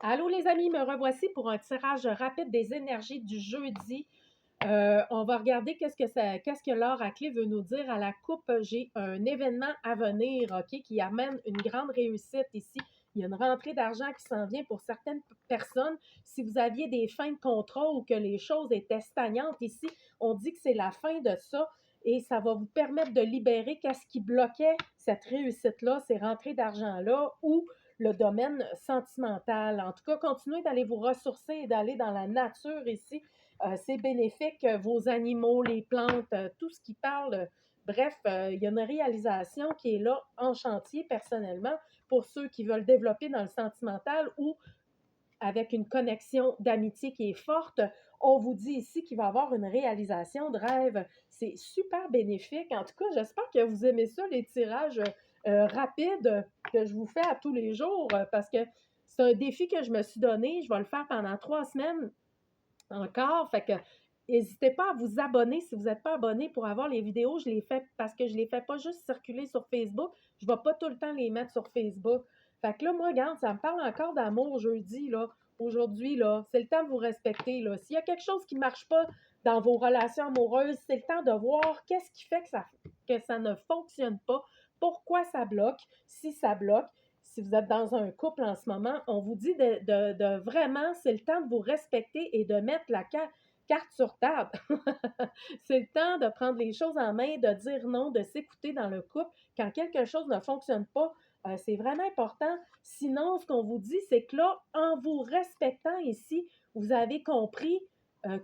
Allô les amis, me revoici pour un tirage rapide des énergies du jeudi. On va regarder qu'est-ce que l'or à clé veut nous dire à la coupe. J'ai un événement à venir, OK, qui amène une grande réussite ici. Il y a une rentrée d'argent qui s'en vient pour certaines personnes. Si vous aviez des fins de contrat ou que les choses étaient stagnantes ici, on dit que c'est la fin de ça et ça va vous permettre de libérer qu'est-ce qui bloquait cette réussite-là, ces rentrées d'argent-là ou le domaine sentimental. En tout cas, continuez d'aller vous ressourcer et d'aller dans la nature ici. C'est bénéfique, vos animaux, les plantes, tout ce qui parle. Bref, il y a une réalisation qui est là en chantier personnellement pour ceux qui veulent développer dans le sentimental ou avec une connexion d'amitié qui est forte. On vous dit ici qu'il va y avoir une réalisation de rêve. C'est super bénéfique. En tout cas, j'espère que vous aimez ça, les tirages rapides que je vous fais à tous les jours parce que c'est un défi que je me suis donné. Je vais le faire pendant 3 semaines encore. Fait que n'hésitez pas à vous abonner si vous n'êtes pas abonné pour avoir les vidéos. Je les fais parce que je ne les fais pas juste circuler sur Facebook. Je ne vais pas tout le temps les mettre sur Facebook. Fait que là, moi, regarde, ça me parle encore d'amour jeudi, là. Aujourd'hui, là, c'est le temps de vous respecter, là. S'il y a quelque chose qui ne marche pas dans vos relations amoureuses, c'est le temps de voir qu'est-ce qui fait que ça ne fonctionne pas, pourquoi ça bloque, si ça bloque. Si vous êtes dans un couple en ce moment, on vous dit de vraiment, c'est le temps de vous respecter et de mettre la carte sur table. C'est le temps de prendre les choses en main, de dire non, de s'écouter dans le couple. Quand quelque chose ne fonctionne pas, c'est vraiment important. Sinon, ce qu'on vous dit, c'est que là, en vous respectant ici, vous avez compris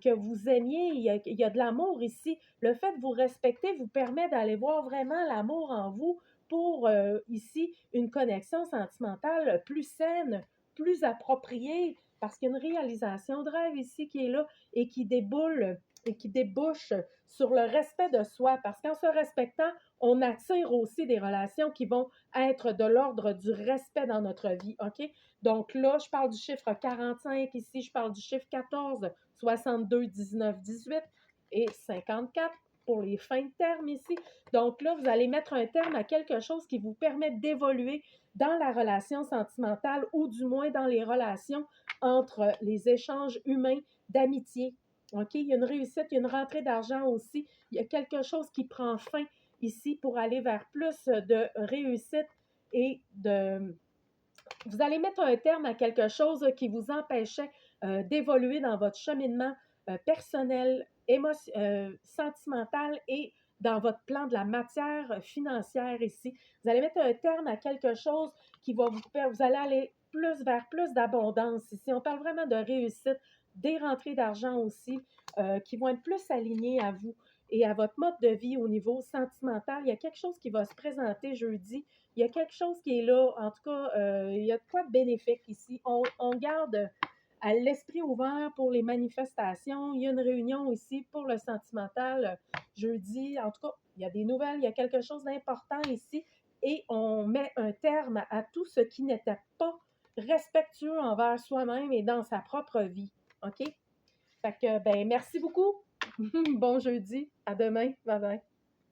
que vous aimiez, il y a de l'amour ici. Le fait de vous respecter vous permet d'aller voir vraiment l'amour en vous pour ici une connexion sentimentale plus saine, plus appropriée, parce qu'il y a une réalisation de rêve ici qui est là et qui déboule et qui débouche sur le respect de soi, parce qu'en se respectant, on attire aussi des relations qui vont être de l'ordre du respect dans notre vie, OK? Donc là, je parle du chiffre 45 ici, je parle du chiffre 14, 62, 19, 18 et 54 pour les fins de terme ici. Donc là, vous allez mettre un terme à quelque chose qui vous permet d'évoluer dans la relation sentimentale ou du moins dans les relations entre les échanges humains d'amitié. OK? Il y a une réussite, il y a une rentrée d'argent aussi. Il y a quelque chose qui prend fin ici pour aller vers plus de réussite et de... Vous allez mettre un terme à quelque chose qui vous empêchait d'évoluer dans votre cheminement personnel, sentimental et dans votre plan de la matière financière ici. Vous allez mettre un terme à quelque chose qui va vous faire, vous allez aller plus vers plus d'abondance ici. On parle vraiment de réussite, des rentrées d'argent aussi, qui vont être plus alignées à vous et à votre mode de vie au niveau sentimental. Il y a quelque chose qui va se présenter jeudi. Il y a quelque chose qui est là. En tout cas, il y a de quoi de bénéfique ici. On garde à l'esprit ouvert pour les manifestations. Il y a une réunion ici pour le sentimental jeudi. En tout cas, il y a des nouvelles, il y a quelque chose d'important ici et on met un terme à tout ce qui n'était pas respectueux envers soi-même et dans sa propre vie. OK? Fait que, ben, merci beaucoup. Bon jeudi. À demain. Bye bye.